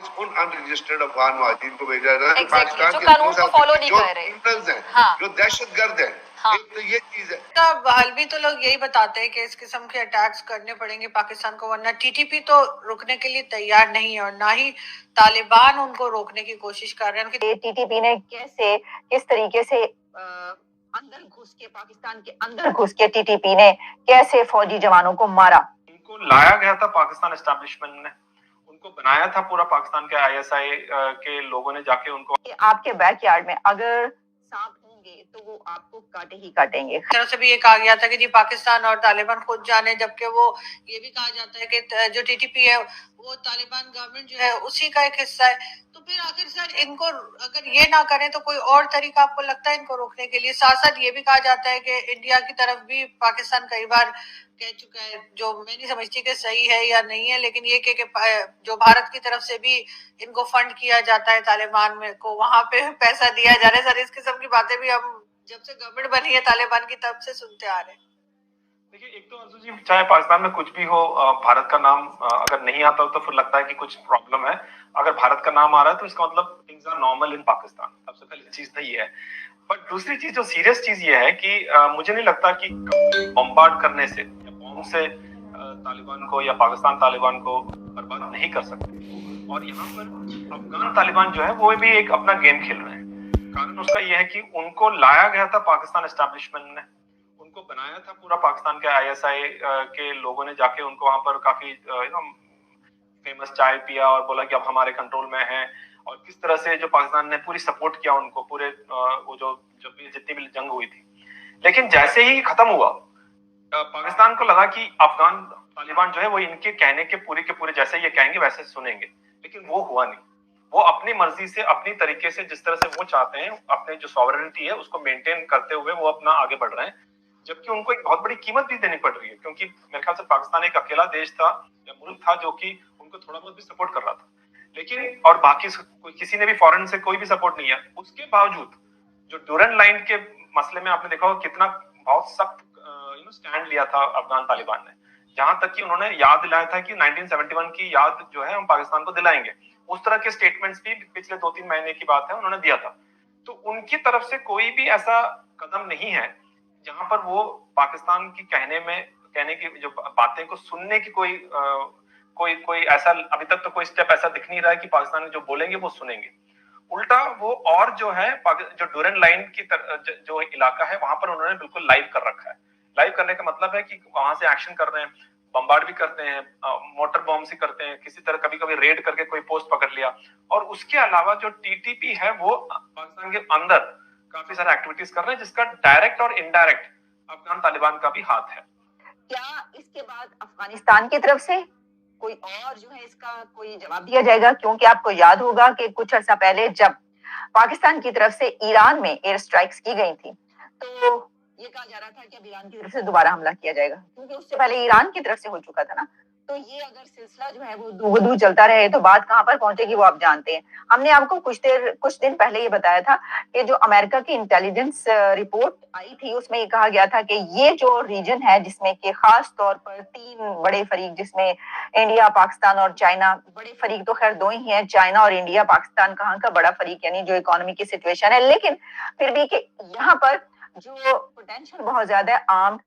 Unregistered Afghan Muhajir को भेजा जा रहा है। पाकिस्तान जो कानून को फॉलो नहीं कर रहे, जो दहशतगर्द है। हाँ। तो ये चीज है। तब हाल भी तो लोग यही बताते हैं कि इस किस्म के अटैक्स करने पड़ेंगे पाकिस्तान को, वरना टीटीपी तो रुकने के लिए तैयार नहीं है और ना ही तालिबान उनको रोकने की कोशिश कर रहे हैं। टीटीपी ने कैसे, किस तरीके से अंदर घुस के, पाकिस्तान के अंदर घुस के टीटीपी ने कैसे फौजी जवानों को मारा। उनको लाया गया था पाकिस्तान एस्टेब्लिशमेंट ने, उनको बनाया था पूरा पाकिस्तान के आईएसआई के लोगों ने जाके उनको। आपके बैकयार्ड में अगर सांप होंगे तो वो आपको काटे ही काटेंगे। तरफ से भी ये कहा गया था कि जी पाकिस्तान और तालिबान खुद जाने, जबकि वो ये भी कहा जाता है कि जो टीटीपी है वो तालिबान गवर्नमेंट जो है उसी का एक हिस्सा है। तो फिर आखिर सर इनको अगर ये ना करें तो कोई और तरीका आपको लगता है इनको रोकने के लिए? साथ साथ ये भी कहा जाता है कि इंडिया की तरफ भी पाकिस्तान कई बार कह चुका है, जो मैं नहीं समझती कि सही है या नहीं है, लेकिन ये कि जो भारत की तरफ से भी इनको फंड किया जाता है तालिबान में को, वहां पे पैसा दिया जा रहा है। सर इस किस्म की बातें भी हम जब से गवर्नमेंट बनी है तालिबान की तब से सुनते आ रहे हैं। देखिए, एक तो अर्जुन जी, चाहे पाकिस्तान में कुछ भी हो, भारत का नाम अगर नहीं आता तो फिर लगता है कि कुछ प्रॉब्लम है। अगर भारत का नाम आ रहा है तो इसका मतलब things are normal in Pakistan. सबसे पहली चीज तो ये है। बट दूसरी चीज, जो सीरियस चीज ये है कि मुझे नहीं लगता कि बम्बार्ड करने से या बॉम्ब से तालिबान को या पाकिस्तान तालिबान को बर्बाद नहीं कर सकते। और यहाँ पर अफगान तालिबान जो है वो भी एक अपना गेम खेल रहे हैं। कारण उसका ये है कि उनको लाया गया था पाकिस्तान एस्टेब्लिशमेंट ने, उनको बनाया था पूरा पाकिस्तान के आईएसआई के लोगों ने जाके उनको वहां पर काफी फेमस चाय पिया और बोला कि अब हमारे कंट्रोल में है। और किस तरह से जो पाकिस्तान ने पूरी सपोर्ट किया उनको, पूरे वो जो जितनी भी जंग हुई थी। लेकिन जैसे ही खत्म हुआ, पाकिस्तान को लगा कि अफगान तालिबान जो है वो इनके कहने के पूरे जैसे ये कहेंगे वैसे सुनेंगे। लेकिन वो हुआ नहीं। वो अपनी मर्जी से, अपनी तरीके से, जिस तरह से वो चाहते हैं, अपने जो सॉवरेनिटी है उसको मेंटेन करते हुए वो अपना आगे बढ़ रहे हैं। जबकि उनको एक बहुत बड़ी कीमत भी देनी पड़ रही है, क्योंकि मेरे ख्याल से पाकिस्तान एक अकेला देश था या मुल्क था जो कि उनको थोड़ा बहुत भी सपोर्ट कर रहा था। लेकिन और बाकी किसी ने भी फॉरेन से कोई भी सपोर्ट नहीं है। उसके बावजूद जो ड्यूरेंट लाइन के मसले में आपने देखा होगा कितना बहुत सख्त स्टैंड लिया था अफगान तालिबान ने। जहां तक कि उन्होंने याद दिलाया था कि 1971 की याद जो है हम पाकिस्तान को दिलाएंगे। उस तरह के स्टेटमेंट्स भी पिछले 2-3 महीने की बात है उन्होंने दिया था। तो उनकी तरफ से कोई भी ऐसा कदम नहीं है जहां पर वो पाकिस्तान की कहने की जो बातें को सुनने की कोई ऐसा अभी तक तो कोई स्टेप ऐसा दिख नहीं रहा है कि पाकिस्तान जो बोलेंगे वो सुनेंगे। उल्टा वो और जो है जो ड्यूरेंट लाइन की जो इलाका है वहां पर उन्होंने बिल्कुल लाइव कर रखा है। लाइव करने का मतलब है कि वहां से एक्शन कर रहे हैं, बम्बार्ड भी करते हैं, मोटर बॉम्ब से करते हैं, किसी तरह कभी कभी रेड करके कोई पोस्ट पकड़ लिया। और उसके अलावा जो टीटीपी है वो पाकिस्तान के अंदर काफी सारे एक्टिविटीज कर रहे हैं, जिसका डायरेक्ट और इनडायरेक्ट अफगान तालिबान का भी हाथ है। क्या इसके बाद अफगानिस्तान की तरफ से कोई और जो है इसका कोई जवाब दिया जाएगा? क्योंकि आपको याद होगा कि कुछ अर्सा पहले जब पाकिस्तान की तरफ से ईरान में एयर स्ट्राइक्स की गई थी तो ये कहा जा रहा था कि अब ईरान की तरफ से दोबारा हमला किया जाएगा, क्योंकि उससे पहले ईरान की तरफ से हो चुका था ना। तो ये अगर सिलसिला जो है वो दूर चलता रहे तो बात कहां पर पहुंचेगी वो आप जानते हैं। हमने आपको कुछ दिन पहले ये बताया था कि जो अमेरिका की इंटेलिजेंस रिपोर्ट आई थी उसमें ये कहा गया था कि ये जो रीजन है जिसमें कि खास तौर पर 3 बड़े फरीक, जिसमें इंडिया, पाकिस्तान और चाइना, बड़े फरीक तो खैर 2 ही हैं, चाइना और इंडिया। पाकिस्तान कहाँ का बड़ा फरीक यानी जो इकोनॉमी की सिचुएशन है, लेकिन फिर भी कि यहाँ पर जो पोटेंशियल बहुत ज्यादा है आर्म्ड